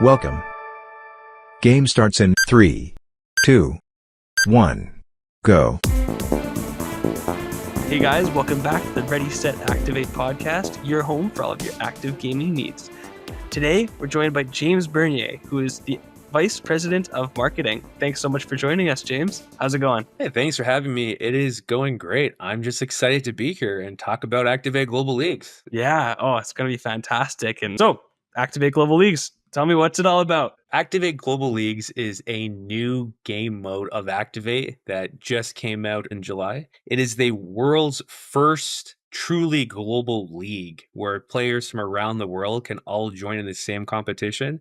Welcome. Game starts in 3, 2, 1, go. Hey guys, welcome back to the Ready, Set, Activate podcast, your home for all of your active gaming needs. Today, we're joined by James Bernier, who is the Vice President of Marketing. Thanks so much for joining us, James. How's it going? Hey, thanks for having me. It is going great. I'm just excited to be here and talk about Activate Global Leagues. Yeah, it's going to be fantastic. And so, Activate Global Leagues, tell me what's it all about? Activate Global Leagues is a new game mode of Activate that just came out in July. It is the world's first truly global league where players from around the world can all join in the same competition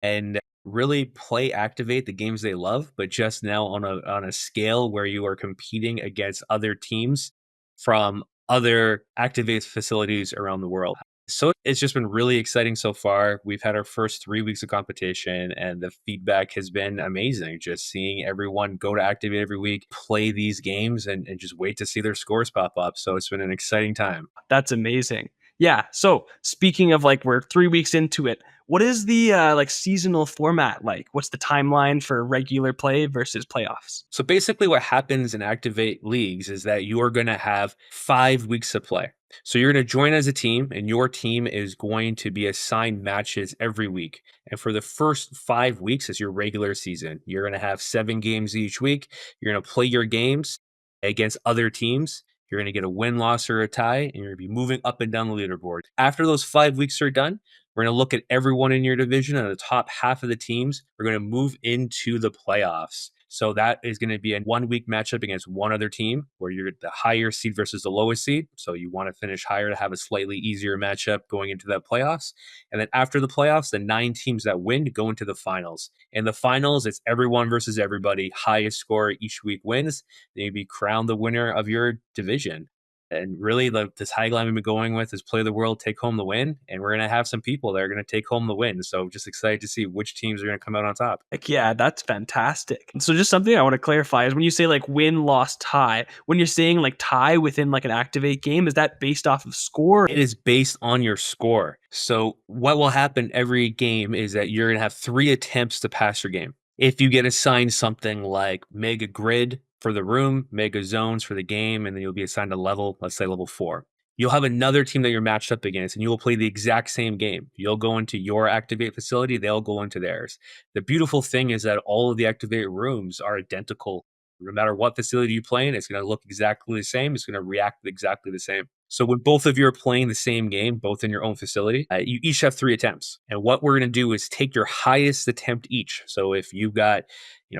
and really play Activate the games they love, but just now on a scale where you are competing against other teams from other Activate facilities around the world. So it's just been really exciting so far. We've had our first 3 weeks of competition and the feedback has been amazing. Just seeing everyone go to Activate every week, play these games and just wait to see their scores pop up. So it's been an exciting time. That's amazing. Yeah, so speaking of we're 3 weeks into it, what is the seasonal format like? What's the timeline for regular play versus playoffs? So basically what happens in Activate leagues is that you are going to have 5 weeks of play. So you're going to join as a team and your team is going to be assigned matches every week. And for the first 5 weeks is your regular season. You're going to have 7 games each week. You're going to play your games against other teams. You're going to get a win, loss, or a tie, and you're going to be moving up and down the leaderboard. After those 5 weeks are done, we're going to look at everyone in your division, and the top half of the teams are going to move into the playoffs. So that is going to be a 1 week matchup against one other team where you're the higher seed versus the lowest seed. So you want to finish higher to have a slightly easier matchup going into that playoffs. And then after the playoffs, the 9 teams that win go into the finals. In the finals, it's everyone versus everybody. Highest score each week wins. Then you'll be crowned the winner of your division. And really, the tagline we've been going with is play the world, take home the win. And we're going to have some people that are going to take home the win. So just excited to see which teams are going to come out on top. Heck yeah, that's fantastic. And so just something I want to clarify is when you say win, loss, tie, when you're saying tie within an Activate game, is that based off of score? It is based on your score. So what will happen every game is that you're going to have 3 attempts to pass your game. If you get assigned something like Mega Grid for the room, Mega Zones for the game, and then you'll be assigned a level, let's say level 4. You'll have another team that you're matched up against, and you will play the exact same game. You'll go into your Activate facility, they'll go into theirs. The beautiful thing is that all of the Activate rooms are identical. No matter what facility you play in, it's going to look exactly the same. It's going to react exactly the same. So when both of you are playing the same game, both in your own facility, you each have 3 attempts. And what we're going to do is take your highest attempt each. So if you've got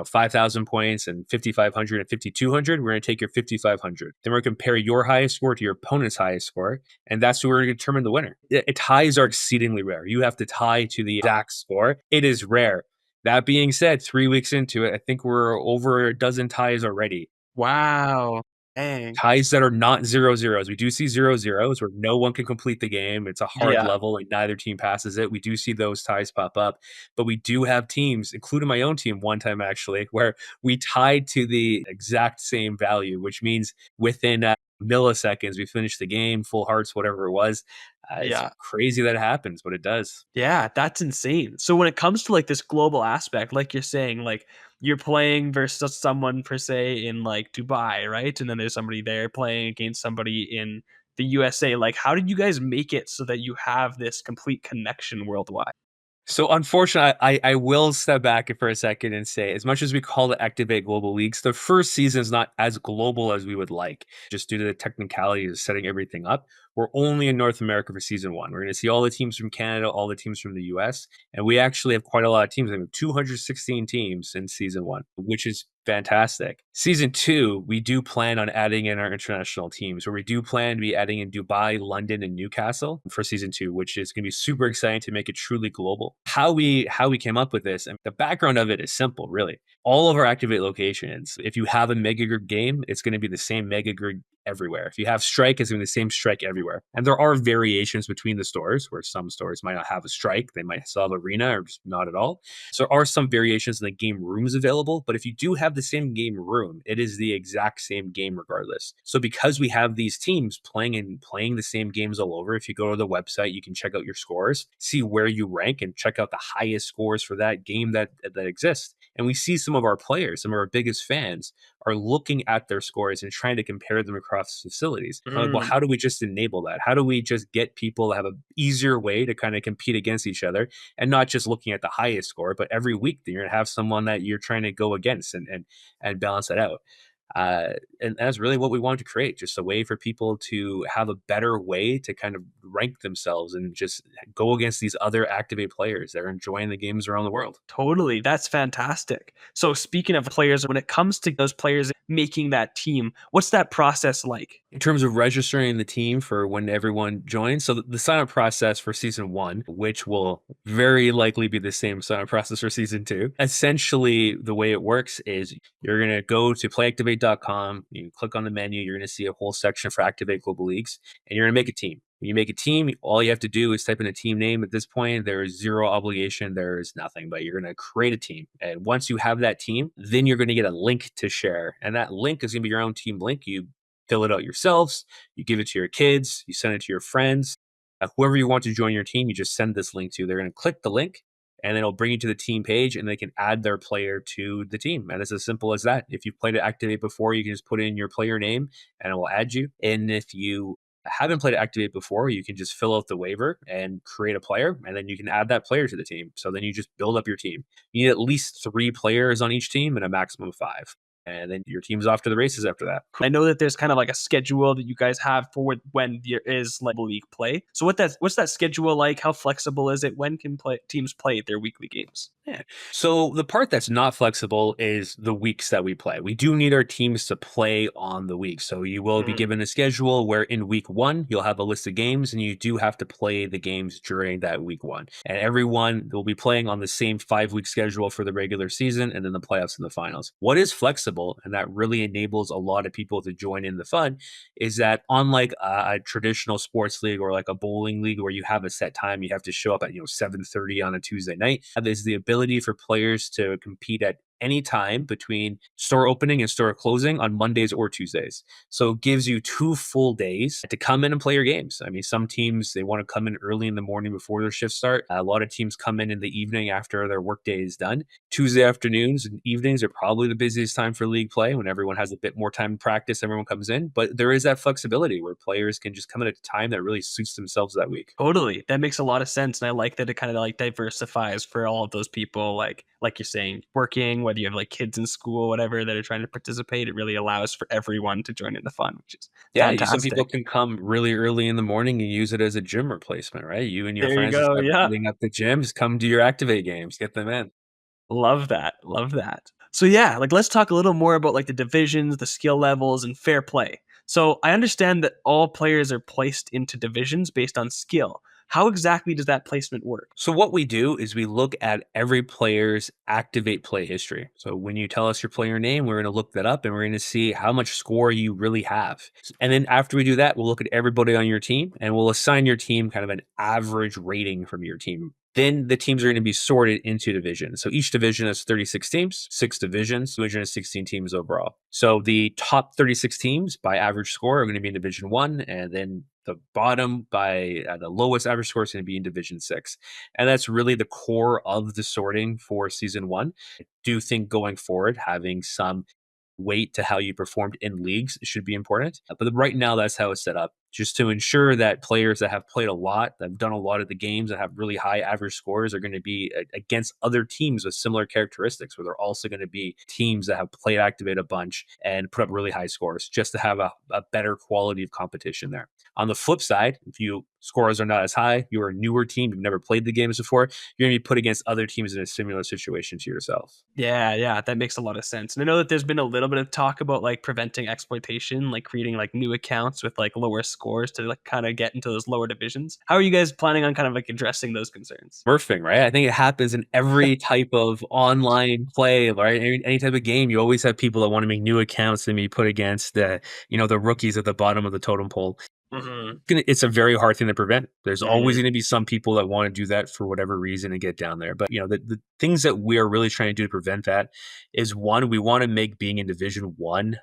5,000 points and 5,500 and 5,200, we're going to take your 5,500. Then we're going to compare your highest score to your opponent's highest score. And that's where we're going to determine the winner. Ties are exceedingly rare. You have to tie to the exact score. It is rare. That being said, 3 weeks into it, I think we're over a dozen ties already. Wow. Dang. Ties that are not 0-0s. We do see 0-0s where no one can complete the game. It's a hard level and neither team passes it. We do see those ties pop up, but we do have teams, including my own team one time actually, where we tied to the exact same value, which means within milliseconds we finished the game, full hearts, whatever it was. It's crazy that it happens, but it does. Yeah, that's insane. So when it comes to this global aspect, like you're saying, you're playing versus someone per se in Dubai, right? And then there's somebody there playing against somebody in the USA. How did you guys make it so that you have this complete connection worldwide? So unfortunately, I will step back for a second and say, as much as we call it Activate Global Leagues, the first season is not as global as we would like, just due to the technicalities of setting everything up. We're only in North America for season 1. We're going to see all the teams from Canada, all the teams from the US, and we actually have quite a lot of teams. We have 216 teams in season 1, which is fantastic. Season 2, we do plan on adding in our international teams, where we do plan to be adding in Dubai, London, and Newcastle for season 2, which is going to be super exciting to make it truly global. How we came up with this, and the background of it is simple, really. All of our Activate locations, if you have a Mega Grid game, it's going to be the same Mega Grid everywhere. If you have strike, it's going to be the same strike everywhere. And there are variations between the stores where some stores might not have a strike. They might still have arena or just not at all. So there are some variations in the game rooms available, but if you do have the same game room, it is the exact same game regardless. So because we have these teams playing the same games all over, if you go to the website, you can check out your scores, see where you rank, and check out the highest scores for that game that exists. And we see some of our players, some of our biggest fans, are looking at their scores and trying to compare them across facilities. I'm like, well, how do we just enable that? How do we just get people to have an easier way to kind of compete against each other and not just looking at the highest score, but every week you're going to have someone that you're trying to go against and balance it out. And that's really what we wanted to create, just a way for people to have a better way to kind of rank themselves and just go against these other Activate players that are enjoying the games around the world. Totally. That's fantastic. So speaking of players, when it comes to those players making that team, what's that process like? In terms of registering the team for when everyone joins, so the sign-up process for season 1, which will very likely be the same sign-up process for season 2, essentially the way it works is you're going to go to playactivate.com, you click on the menu, you're going to see a whole section for Activate Global Leagues, and you're going to make a team. When you make a team, all you have to do is type in a team name. At this point, there is zero obligation. There is nothing, but you're going to create a team. And once you have that team, then you're going to get a link to share. And that link is going to be your own team link. You fill it out yourselves. You give it to your kids. You send it to your friends. Whoever you want to join your team, you just send this link to. They're going to click the link, and then it'll bring you to the team page, and they can add their player to the team. And it's as simple as that. If you've played it Activate before, you can just put in your player name, and it will add you. And if you haven't played Activate before, you can just fill out the waiver and create a player, and then you can add that player to the team. So then you just build up your team. You need at least 3 players on each team and a maximum of 5. And then your team's off to the races after that. I know that there's kind of like a schedule that you guys have for when there is like league play. So what's that schedule like? How flexible is it? When can teams play their weekly games? Yeah. So the part that's not flexible is the weeks that we play. We do need our teams to play on the week. So you will be given a schedule where in week 1, you'll have a list of games, and you do have to play the games during that week 1. And everyone will be playing on the same 5-week schedule for the regular season and then the playoffs and the finals. What is flexible, and that really enables a lot of people to join in the fun, is that unlike a traditional sports league or like a bowling league where you have a set time, you have to show up at 7:30 on a Tuesday night, there's the ability for players to compete at any time between store opening and store closing on Mondays or Tuesdays. So it gives you 2 full days to come in and play your games. I mean, some teams, they want to come in early in the morning before their shifts start. A lot of teams come in the evening after their workday is done. Tuesday afternoons and evenings are probably the busiest time for league play when everyone has a bit more time to practice, everyone comes in. But there is that flexibility where players can just come in at a time that really suits themselves that week. Totally. That makes a lot of sense. And I like that it kind of like diversifies for all of those people, like you're saying, working, whether you have like kids in school, whatever, that are trying to participate. It really allows for everyone to join in the fun, which is fantastic. Some people can come really early in the morning and use it as a gym replacement, right? You and your There you friends go, just yeah. setting up the gym, just come to your Activate games, get them in. Love that. Love that. So yeah, like let's talk a little more about like the divisions, the skill levels, and fair play. So I understand that all players are placed into divisions based on skill. How exactly does that placement work? So what we do is we look at every player's Activate play history. So when you tell us your player name, we're going to look that up and we're going to see how much score you really have. And then after we do that, we'll look at everybody on your team and we'll assign your team kind of an average rating from your team. Then the teams are going to be sorted into divisions. So each division has 36 teams, 6 divisions. Division has 16 teams overall. So the top 36 teams by average score are going to be in Division 1, and then the bottom by the lowest average score is going to be in Division 6. And that's really the core of the sorting for Season 1. I do think going forward, having some weight to how you performed in leagues should be important. But right now, that's how it's set up, just to ensure that players that have played a lot, that have done a lot of the games, that have really high average scores are going to be against other teams with similar characteristics, where they're also going to be teams that have played Activate a bunch and put up really high scores, just to have a better quality of competition there. On the flip side, if you scores are not as high, you're a newer team, you've never played the games before, you're going to be put against other teams in a similar situation to yourself. Yeah, that makes a lot of sense. And I know that there's been a little bit of talk about like preventing exploitation, like creating like new accounts with like lower scores to like kind of get into those lower divisions. How are you guys planning on kind of like addressing those concerns? Smurfing, right? I think it happens in every type of online play, right? Any type of game, you always have people that want to make new accounts and be put against the rookies at the bottom of the totem pole. Mhm. It's a very hard thing to prevent. There's always Mhm. going to be some people that want to do that for whatever reason and get down there. But the things that we are really trying to do to prevent that is, one, we want to make being in Division One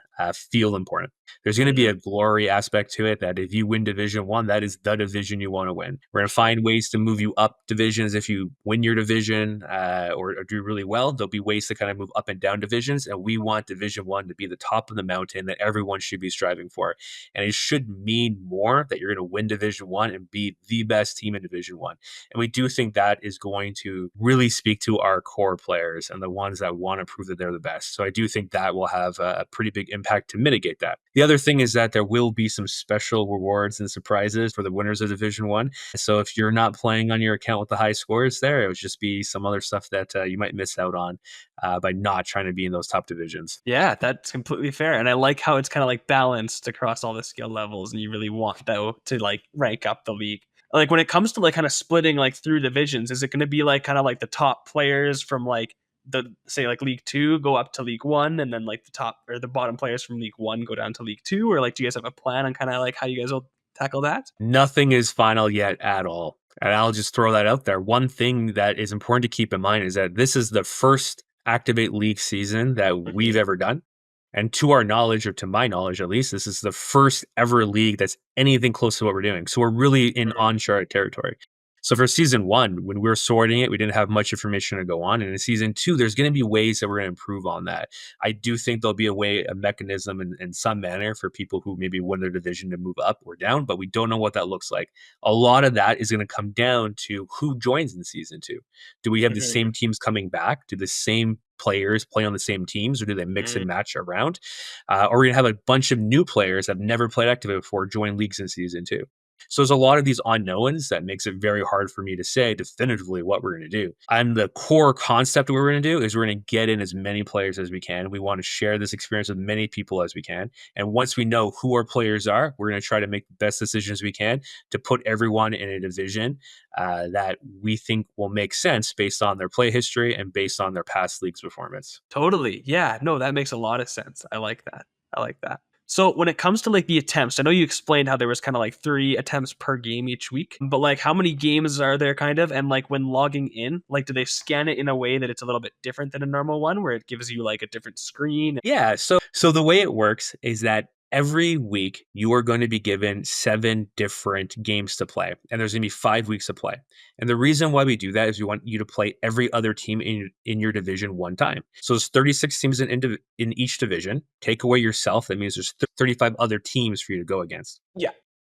feel important. There's going to be Mhm. a glory aspect to it that if you win Division One, that is the division you want to win. We're going to find ways to move you up divisions if you win your division or do really well. There'll be ways to kind of move up and down divisions, and we want Division One to be the top of the mountain that everyone should be striving for. And it should mean more that you're going to win Division One and be the best team in Division One. And we do think that is going to really speak to our core players and the ones that want to prove that they're the best. So I do think that will have a pretty big impact to mitigate that. The other thing is that there will be some special rewards and surprises for the winners of Division One. So if you're not playing on your account with the high scores there, it would just be some other stuff that you might miss out on by not trying to be in those top divisions. Yeah, that's completely fair. And I like how it's kind of like balanced across all the skill levels and you really want though to like rank up the league. Like when it comes to like kind of splitting like through divisions, is it going to be like kind of like the top players from like the say like League 2 go up to League 1 and then like the top or the bottom players from League 1 go down to League 2, or like do you guys have a plan on kind of like how you guys will tackle that? Nothing is final yet at all. And I'll just throw that out there. One thing that is important to keep in mind is that this is the first Activate League season that we've Mhm. ever done. And to our knowledge, or to my knowledge at least, this is the first ever league that's anything close to what we're doing. So we're really in uncharted territory. So for season one, when we were sorting it, we didn't have much information to go on. And in season two, there's going to be ways that we're going to improve on that. I do think there'll be a mechanism in some manner for people who maybe win their division to move up or down, but we don't know what that looks like. A lot of that is going to come down to who joins in season two. Do we have the Mhm. same teams coming back? Do the same players play on the same teams, or do they mix Mhm. and match around? Or we're going to have a bunch of new players that have never played Activate before join leagues in season two. So there's a lot of these unknowns that makes it very hard for me to say definitively what we're going to do. And the core concept of what we're going to do is we're going to get in as many players as we can. We want to share this experience with many people as we can. And once we know who our players are, we're going to try to make the best decisions we can to put everyone in a division that we think will make sense based on their play history and based on their past leagues performance. Totally. Yeah. No, that makes a lot of sense. I like that. I like that. So when it comes to like the attempts, I know you explained how there was kind of like 3 attempts per game each week, but like how many games are there kind of? And like when logging in, like do they scan it in a way that it's a little bit different than a normal one where it gives you like a different screen? Yeah. So the way it works is that every week you are going to be given 7 different games to play, and there's going to be 5 weeks to play. And the reason why we do that is we want you to play every other team in your division one time. So there's 36 teams in each division. Take away yourself, that means there's 35 other teams for you to go against. Yeah.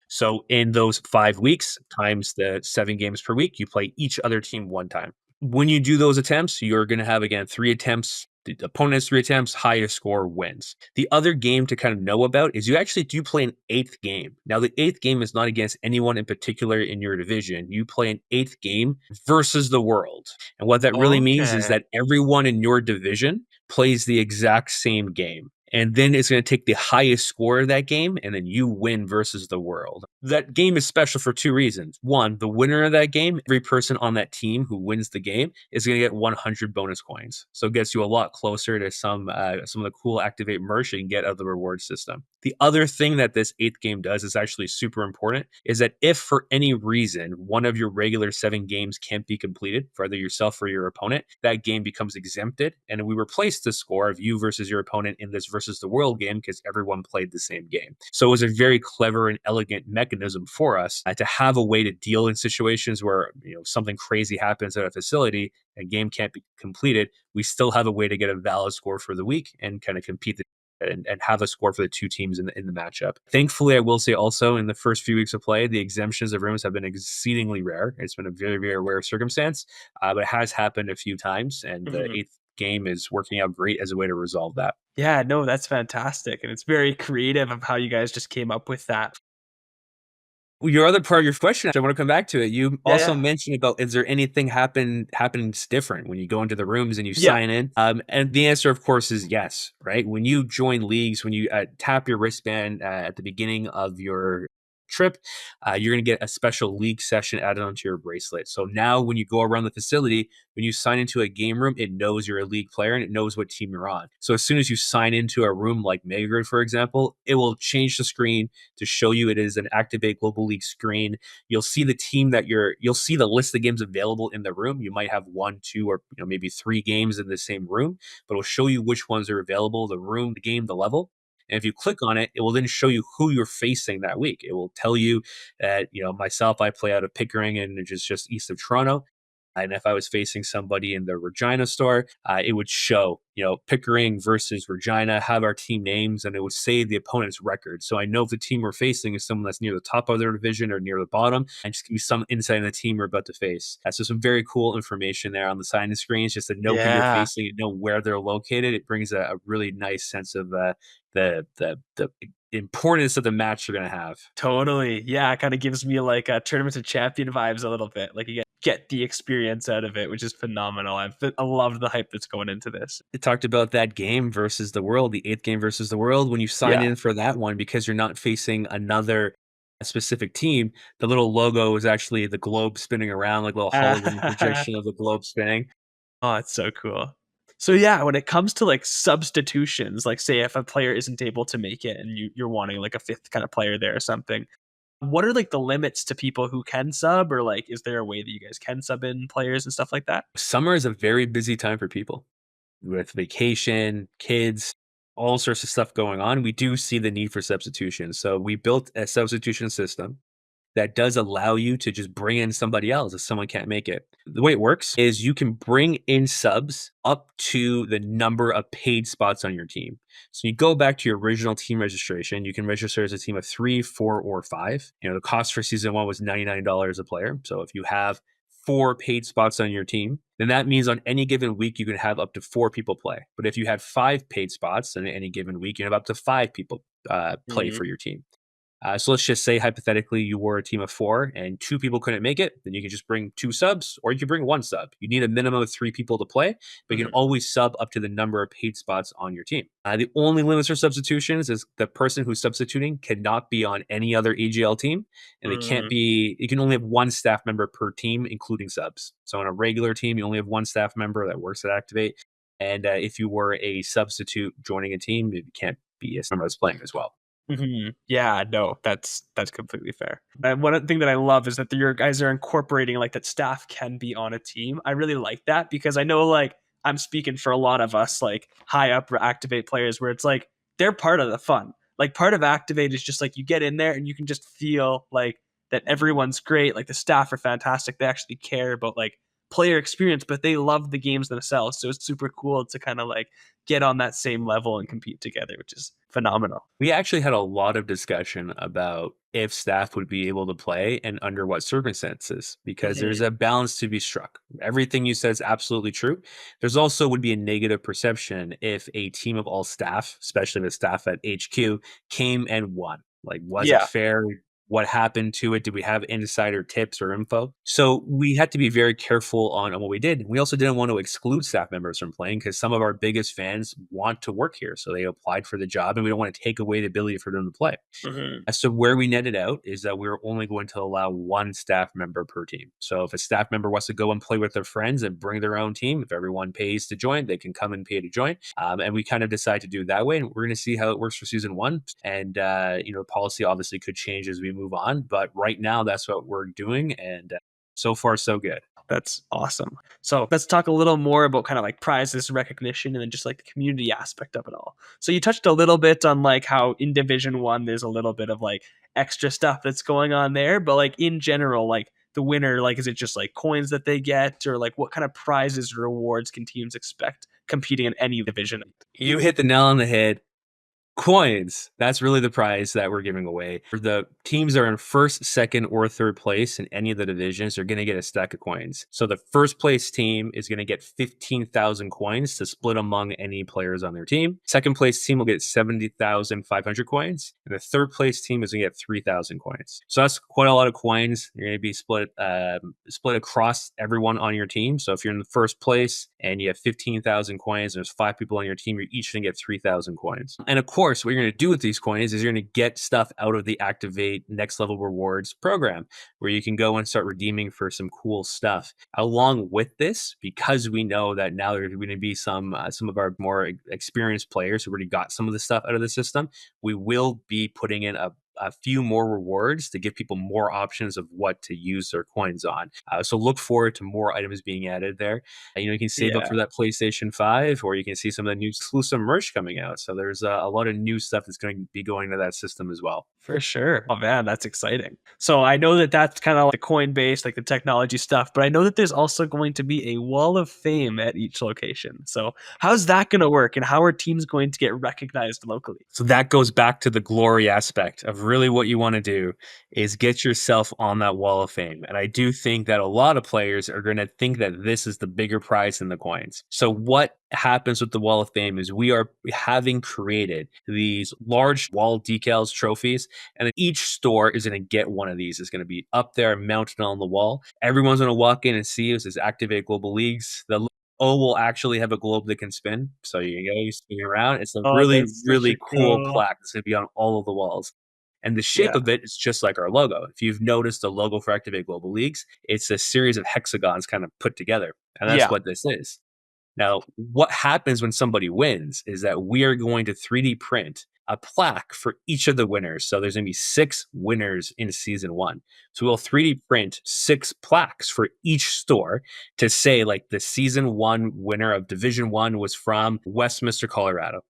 So in those 5 weeks, times the 7 games per week, you play each other team one time. When you do those attempts, you're going to have, again, 3 attempts. The opponent has 3 attempts, highest score wins. The other game to kind of know about is you actually do play an 8th game. Now, the 8th game is not against anyone in particular in your division. You play an 8th game versus the world. And what that really means is Okay. that everyone in your division plays the exact same game. And then it's going to take the highest score of that game, and then you win versus the world. That game is special for 2 reasons. One, the winner of that game, every person on that team who wins the game is going to get 100 bonus coins. So it gets you a lot closer to some of the cool Activate merch you can get out of the reward system. The other thing that this 8th game does is actually super important, is that if for any reason one of your regular 7 games can't be completed for either yourself or your opponent, that game becomes exempted, and we replace the score of you versus your opponent in this versus the world game because everyone played the same game. So it was a very clever and elegant mechanism for us to have a way to deal in situations where something crazy happens at a facility, a game can't be completed. We still have a way to get a valid score for the week and kind of compete and have a score for the 2 teams in the matchup. Thankfully, I will say also in the first few weeks of play, the exemptions of rooms have been exceedingly rare. It's been a very, very rare circumstance, but it has happened a few times, and the Mhm. 8th game is working out great as a way to resolve that. Yeah, no, that's fantastic. And it's very creative of how you guys just came up with that. Well, your other part of your question, I want to come back to it. You Yeah, also yeah. mentioned about, is there anything happens different when you go into the rooms and you Yeah. sign in? And the answer, of course, is yes. Right? When you join leagues, when you tap your wristband at the beginning of your trip, you're going to get a special league session added onto your bracelet. So now when you go around the facility, when you sign into a game room, it knows you're a league player and it knows what team you're on. So as soon as you sign into a room like Megagrid, for example, it will change the screen to show you it is an Activate Global League screen. You'll see the team that you'll see the list of games available in the room. You might have 1, 2, or maybe 3 games in the same room, but it'll show you which ones are available, the room, the game, the level. And if you click on it, it will then show you who you're facing that week. It will tell you that, myself, I play out of Pickering, and which is just east of Toronto. And if I was facing somebody in the Regina store, it would show, Pickering versus Regina, have our team names, and it would say the opponent's record. So I know if the team we're facing is someone that's near the top of their division or near the bottom, and just give me some insight on the team we're about to face. So some very cool information there on the sign-in screens, just to know who you're Yeah. facing and know where they're located. It brings a really nice sense of the importance of the match you're going to have. Totally. Yeah, it kind of gives me like a Tournament of Champion vibes a little bit. Like you get the experience out of it, which is phenomenal. I love the hype that's going into this. It talked about that game versus the world, the 8th game versus the world. When you sign Yeah. in for that one, because you're not facing another specific team, the little logo is actually the globe spinning around, like a little hologram projection of the globe spinning. Oh, it's so cool. So yeah, when it comes to like substitutions, like say if a player isn't able to make it and you're wanting like a 5th kind of player there or something, what are like the limits to people who can sub, or like is there a way that you guys can sub in players and stuff like that? Summer is a very busy time for people with vacation, kids, all sorts of stuff going on. We do see the need for substitution. So we built a substitution system that does allow you to just bring in somebody else if someone can't make it. The way it works is you can bring in subs up to the number of paid spots on your team. So you go back to your original team registration. You can register as a team of 3, 4, or 5. The cost for season 1 was $99 a player. So if you have 4 paid spots on your team, then that means on any given week you can have up to 4 people play. But if you had 5 paid spots on any given week, you have up to 5 people play Mhm. for your team. So let's just say hypothetically you were a team of 4 and 2 people couldn't make it. Then you can just bring 2 subs, or you can bring 1 sub. You need a minimum of 3 people to play, but you can Mhm. always sub up to the number of paid spots on your team. The only limits for substitutions is the person who's substituting cannot be on any other AGL team, and you can only have 1 staff member per team, including subs. So on a regular team, you only have 1 staff member that works at Activate. And if you were a substitute joining a team, it can't be a member that's playing as well. Yeah, no, that's completely fair. And one thing that I love is that your guys are incorporating like that staff can be on a team. I really like that because I know like I'm speaking for a lot of us like high up Activate players where it's like they're part of the fun. Like part of Activate is just like you get in there and you can just feel like that everyone's great, like the staff are fantastic. They actually care about like player experience, but they love the games themselves. So it's super cool to kind of like get on that same level and compete together, which is phenomenal. We actually had a lot of discussion about if staff would be able to play and under what circumstances, because there's a balance to be struck. Everything you said is absolutely true. There's also would be a negative perception if a team of all staff, especially the staff at HQ, came and won. Like, was it Yeah. fair? What happened to it? Did we have insider tips or info? So we had to be very careful on what we did. We also didn't want to exclude staff members from playing because some of our biggest fans want to work here. So they applied for the job and we don't want to take away the ability for them to play. Mhm. So where we netted out is that we're only going to allow 1 staff member per team. So if a staff member wants to go and play with their friends and bring their own team, if everyone pays to join, they can come and pay to join. And we kind of decide to do it that way. And we're going to see how it works for season 1. And, the policy obviously could change as we move on. But right now, that's what we're doing. And so far, so good. That's awesome. So let's talk a little more about kind of like prizes, recognition, and then just like the community aspect of it all. So you touched a little bit on like how in Division 1, there's a little bit of like extra stuff that's going on there. But like in general, like the winner, like is it just like coins that they get, or like what kind of prizes or rewards can teams expect competing in any division? You hit the nail on the head. Coins. That's really the prize that we're giving away. For the teams that are in 1st, 2nd, or 3rd place in any of the divisions, they're going to get a stack of coins. So the 1st place team is going to get 15,000 coins to split among any players on their team. 2nd place team will get 70,500 coins. And the 3rd place team is going to get 3,000 coins. So that's quite a lot of coins. You're going to be split across everyone on your team. So if you're in the 1st place and you have 15,000 coins, and there's 5 people on your team, you're each going to get 3,000 coins. And of course, course, what you're going to do with these coins is you're going to get stuff out of the Activate Next Level Rewards program, where you can go and start redeeming for some cool stuff. Along with this, because we know that now there's going to be some of our more experienced players who already got some of the stuff out of the system, we will be putting in a few more rewards to give people more options of what to use their coins on. So look forward to more items being added there. You can save up Yeah. for that PlayStation 5, or you can see some of the new exclusive merch coming out. So there's a lot of new stuff that's going to be going to that system as well. For sure. Oh man, that's exciting. So I know that that's kind of like the coin based, like the technology stuff, but I know that there's also going to be a wall of fame at each location. So how's that going to work, and how are teams going to get recognized locally? So that goes back to the glory aspect of really what you want to do is get yourself on that wall of fame. And I do think that a lot of players are going to think that this is the bigger prize than the coins. So what happens with the wall of fame is we are having created these large wall decals trophies, and each store is going to get one of these. It's going to be up there mounted on the wall. Everyone's going to walk in and see it says Activate Global Leagues. The O will actually have a globe that can spin. So you spin around. It's a Oh, really, that's such a really cool cool. plaque that's going to be on all of the walls. And the shape Yeah. of it is just like our logo. If you've noticed the logo for Activate Global Leagues, it's a series of hexagons kind of put together. And that's Yeah. what this is. Now, what happens when somebody wins is that we are going to 3D print a plaque for each of the winners. So there's going to be 6 winners in season 1. So we'll 3D print 6 plaques for each store to say, like, the season 1 winner of Division 1 was from Westminster, Colorado.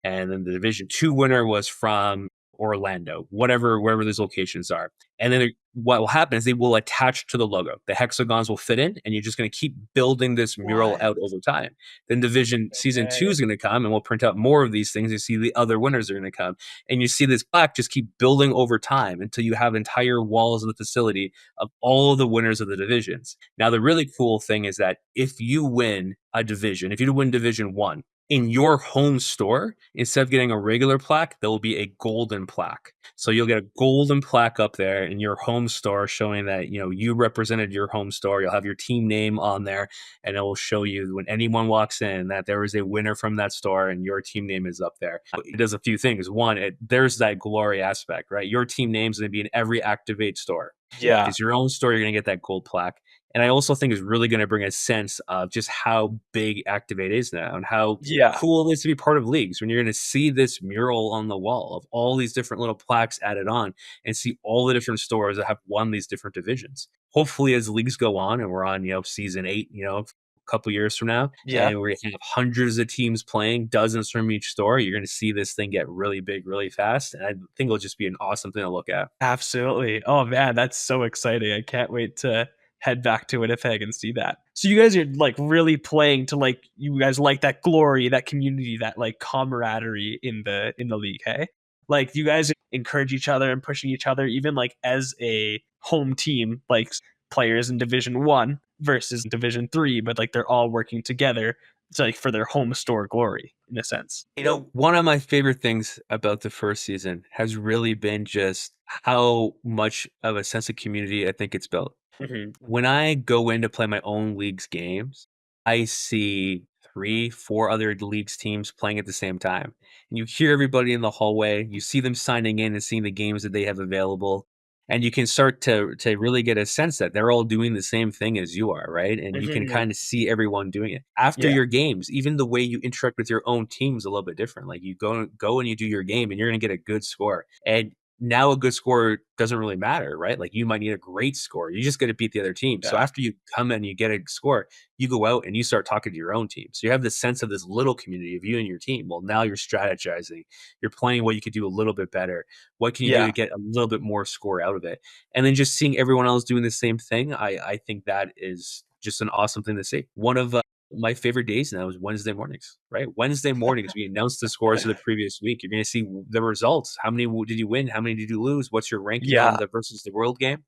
And then the Division 2 winner was from Orlando, wherever those locations are. And then what will happen is they will attach to the logo. The hexagons will fit in, and you're just going to keep building this mural What? out over time. Then Division Season 2 Okay. is going to come, and we'll print out more of these things. You see the other winners are going to come, and you see this plaque just keep building over time until you have entire walls of the facility of all of the winners of the divisions. Now, the really cool thing is that if you win a division, if you win Division 1, in your home store, instead of getting a regular plaque, there will be a golden plaque. So you'll get a golden plaque up there in your home store showing that, you represented your home store. You'll have your team name on there, and it will show you when anyone walks in that there is a winner from that store and your team name is up there. It does a few things. One, there's that glory aspect, right? Your team name is going to be in every Activate store. If Yeah. it's your own store, you're going to get that gold plaque. And I also think is really going to bring a sense of just how big Activate is now and how Yeah. cool it is to be part of leagues when you're going to see this mural on the wall of all these different little plaques added on and see all the different stores that have won these different divisions. Hopefully, as leagues go on and we're on, season 8, a couple years from now, Yeah. and we're going to have hundreds of teams playing, dozens from each store, you're going to see this thing get really big, really fast. And I think it'll just be an awesome thing to look at. Absolutely. Oh man, that's so exciting. I can't wait to head back to Winnipeg and see that. So you guys are like really playing to like you guys like that glory, that community, that like camaraderie in the league, hey? Like you guys encourage each other and pushing each other even like as a home team, like players in Division 1 versus Division 3, but like they're all working together to like for their home store glory in a sense. One of my favorite things about the first season has really been just how much of a sense of community I think it's built. Mhm. When I go in to play my own league's games, I see 3, 4 other leagues teams playing at the same time. And you hear everybody in the hallway, you see them signing in and seeing the games that they have available. And you can start to really get a sense that they're all doing the same thing as you are, right? And you can Mhm. kind of see everyone doing it. After Yeah. your games, even the way you interact with your own team is a little bit different. Like you go and you do your game and you're gonna get a good score. And now a good score doesn't really matter, right? Like you might need a great score. You just got to beat the other team. So Yeah. after you come in and you get a score, you go out and you start talking to your own team. So you have this sense of this little community of you and your team. Well, now you're strategizing. You're planning what you could do a little bit better. What can you do to Yeah. get a little bit more score out of it? And then just seeing everyone else doing the same thing, I think that is just an awesome thing to see. One of my favorite days now is Wednesday mornings, right? Wednesday mornings, we announce the scores of the previous week. You're going to see the results. How many did you win? How many did you lose? What's your ranking on Yeah. the versus the world game?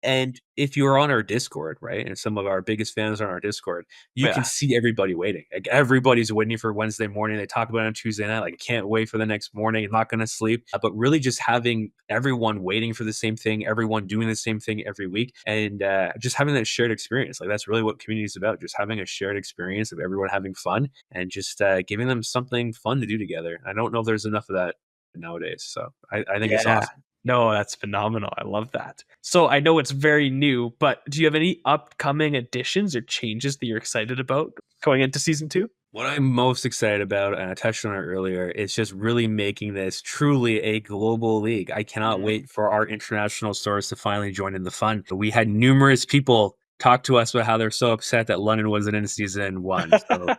And if you're on our Discord, right, and some of our biggest fans are on our Discord, you can Yeah. see everybody waiting. Like everybody's waiting for Wednesday morning. They talk about it on Tuesday night. Like, can't wait for the next morning. I'm not going to sleep. But really, just having everyone waiting for the same thing, everyone doing the same thing every week, and just having that shared experience. Like that's really what community is about. Just having a shared experience of everyone having fun and just giving them something fun to do together. I don't know if there's enough of that nowadays. So I think it's Yeah. awesome. No, that's phenomenal. I love that. So I know it's very new, but do you have any upcoming additions or changes that you're excited about going into season 2? What I'm most excited about, and I touched on it earlier, is just really making this truly a global league. I cannot wait for our international stars to finally join in the fun. We had numerous people talk to us about how they're so upset that London wasn't in season one. So,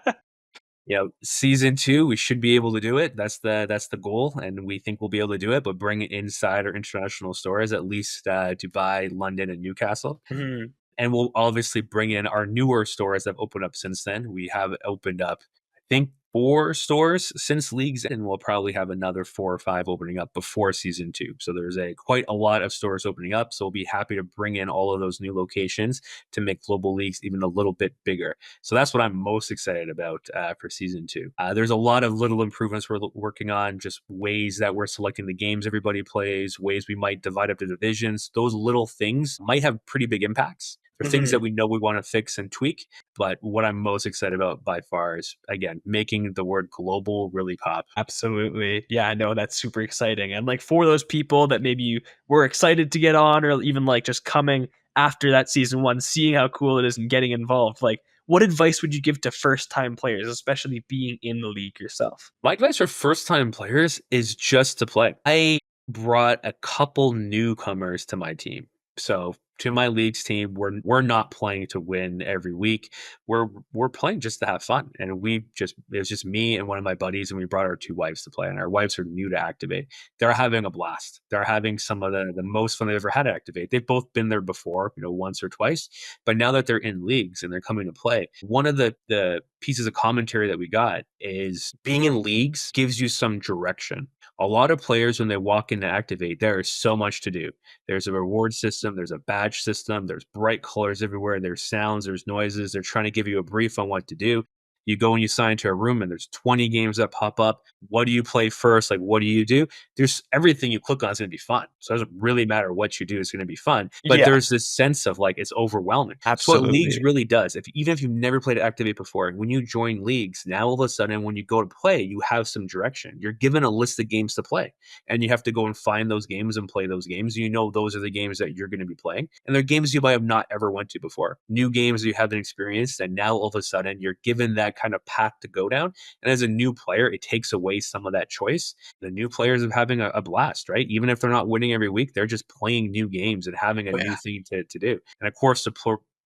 season two, we should be able to do it. That's the goal, and we think we'll be able to do it. But bring it inside our international stores, at least Dubai, London, and Newcastle. Mhm. And we'll obviously bring in our newer stores that have opened up since then. We have opened up, I think, 4 stores since leagues, and we'll probably have another 4 or 5 opening up before season 2. So there's quite a lot of stores opening up. So we'll be happy to bring in all of those new locations to make global leagues even a little bit bigger. So that's what I'm most excited about for season 2. There's a lot of little improvements we're working on, just ways that we're selecting the games everybody plays, ways we might divide up the divisions. Those little things might have pretty big impacts. They're things that Mhm. we know we want to fix and tweak. But what I'm most excited about by far is, again, making the word global really pop. Absolutely. Yeah, I know that's super exciting. And like for those people that maybe you were excited to get on or even like just coming after that season 1, seeing how cool it is and getting involved, like what advice would you give to first time players, especially being in the league yourself? My advice for first time players is just to play. I brought a couple newcomers to my team. So to my leagues team, we're not playing to win every week. We're playing just to have fun. And it was just me and one of my buddies, and we brought our 2 wives to play. And our wives are new to Activate. They're having a blast. They're having some of the most fun they've ever had at Activate. They've both been there before, once or twice. But now that they're in leagues and they're coming to play, one of the pieces of commentary that we got is being in leagues gives you some direction. A lot of players, when they walk into Activate, there is so much to do. There's a reward system, there's a badge system, there's bright colors everywhere, there's sounds, there's noises. They're trying to give you a brief on what to do. You go and you sign to a room, and there's 20 games that pop up. What do you play first? Like, what do you do? There's everything you click on is going to be fun. So it doesn't really matter what you do, it's going to be fun. But Yeah, there's this sense of like it's overwhelming. So what leagues absolutely. really does, even if you've never played Activate before, when you join leagues, now all of a sudden when you go to play, you have some direction. You're given a list of games to play, and you have to go and find those games and play those games. Those are the games that you're going to be playing, and they're games you might have not ever went to before, new games you haven't experienced, and now all of a sudden you're given that kind of path to go down. And as a new player, it takes away some of that choice. The new players are having a blast, right? Even if they're not winning every week, they're just playing new games and having a Oh, new yeah. thing to do. And of course, the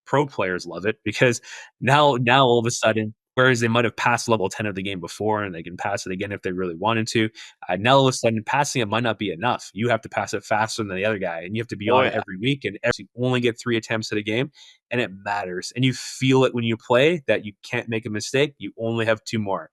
pro players love it because now all of a sudden, whereas they might have passed level 10 of the game before and they can pass it again if they really wanted to, now all of a sudden passing it might not be enough. You have to pass it faster than the other guy, and you have to be Oh on it yeah. every week, and you only get 3 attempts at a game, and it matters. And you feel it when you play that you can't make a mistake. You only have 2 more.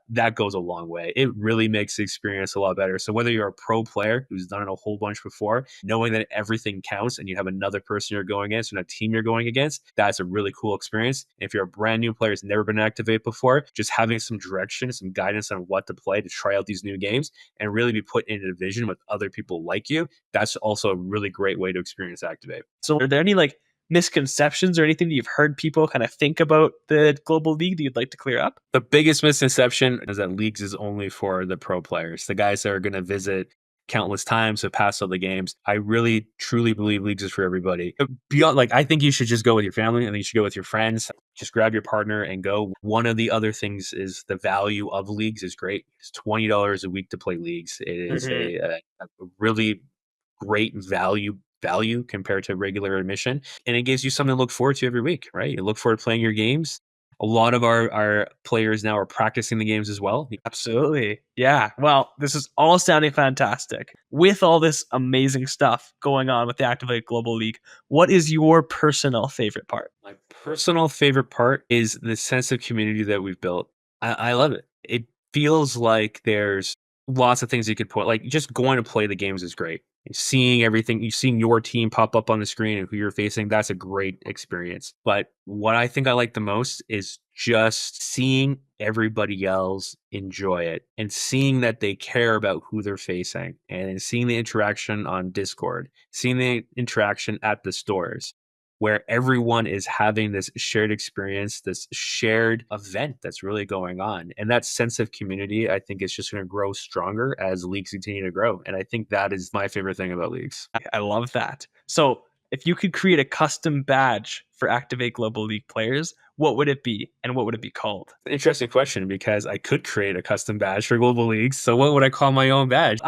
That goes a long way. It really makes the experience a lot better. So whether you're a pro player who's done it a whole bunch before, knowing that everything counts and you have another person you're going against and a team you're going against, that's a really cool experience. If you're a brand new player who's never been Activate before, just having some direction, some guidance on what to play to try out these new games and really be put in a division with other people like you, that's also a really great way to experience Activate. So are there any like misconceptions or anything that you've heard people kind of think about the global league that you'd like to clear up? The biggest misconception is that leagues is only for the pro players, the guys that are going to visit countless times, have passed all the games. I really truly believe leagues is for everybody. Beyond, like, I think you should just go with your family, and you should go with your friends. Just grab your partner and go. One of the other things is the value of leagues is great. It's $20 a week to play leagues. It is Mhm. a really great value compared to regular admission, and it gives you something to look forward to every week, right? You look forward to playing your games. A lot of our players now are practicing the games as well. Absolutely. Yeah. Well, this is all sounding fantastic. With all this amazing stuff going on with the Activate Global League, what is your personal favorite part? My personal favorite part is the sense of community that we've built. I love it. It feels like there's lots of things you could put, like just going to play the games is great. seeing everything, you seeing your team pop up on the screen and who you're facing, that's a great experience. But what I think I like the most is just seeing everybody else enjoy it and seeing that they care about who they're facing and seeing the interaction on Discord, seeing the interaction at the stores where everyone is having this shared experience, this shared event that's really going on. And that sense of community, I think, is just going to grow stronger as leagues continue to grow. And I think that is my favorite thing about leagues. I love that. So if you could create a custom badge for Activate Global League players, what would it be and what would it be called? Interesting question, because I could create a custom badge for global leagues. So what would I call my own badge?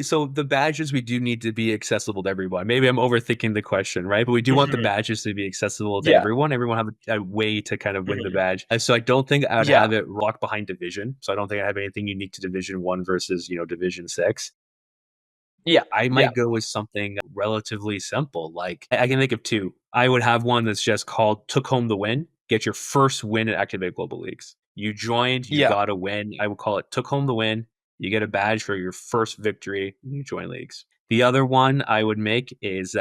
So the badges, we do need to be accessible to everyone. Maybe I'm overthinking the question, right? But we do want the badges to be accessible to everyone. Everyone have a way to kind of win the badge. And so I don't think I would have it locked behind division. So I don't think I have anything unique to Division 1 versus, Division 6. I might go with something relatively simple. Like, I can think of two. I would have one that's just called Took Home the Win. Get your first win at Activate Global Leagues. You joined, you got a win. I would call it Took Home the Win. You get a badge for your first victory when you join leagues. The other one I would make is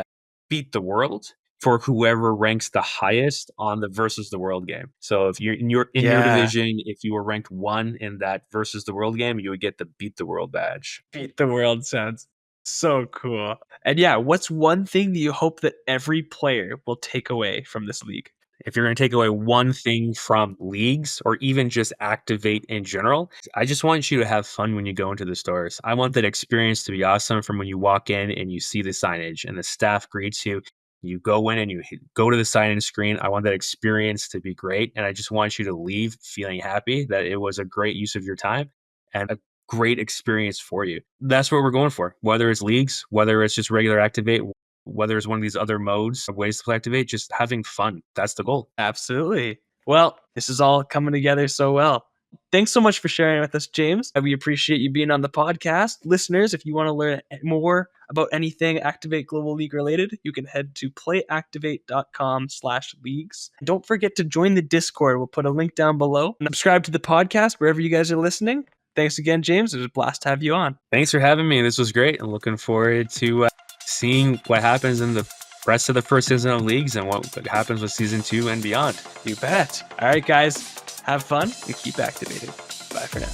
Beat the World for whoever ranks the highest on the versus the world game. So if you're in your division, if you were ranked 1 in that versus the world game, you would get the Beat the World badge. Beat the World sounds so cool. And what's one thing that you hope that every player will take away from this league? If you're going to take away one thing from leagues or even just Activate in general, I just want you to have fun when you go into the stores. I want that experience to be awesome from when you walk in and you see the signage and the staff greets you. You go in and you go to the sign-in screen. I want that experience to be great. And I just want you to leave feeling happy that it was a great use of your time and a great experience for you. That's what we're going for. Whether it's leagues, whether it's just regular Activate, whether it's one of these other modes of ways to play Activate, just having fun. That's the goal. Absolutely. Well, this is all coming together so well. Thanks so much for sharing with us, James. We appreciate you being on the podcast. Listeners, if you want to learn more about anything Activate Global League related, you can head to playactivate.com/leagues. Don't forget to join the Discord. We'll put a link down below. And subscribe to the podcast wherever you guys are listening. Thanks again, James. It was a blast to have you on. Thanks for having me. This was great. I'm looking forward to seeing what happens in the rest of the first season of leagues and what happens with season 2 and beyond. You bet. All right, guys. Have fun and keep activated. Bye for now.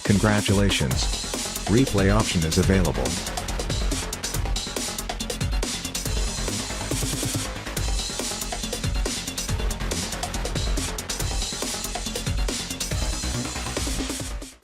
Congratulations. Replay option is available.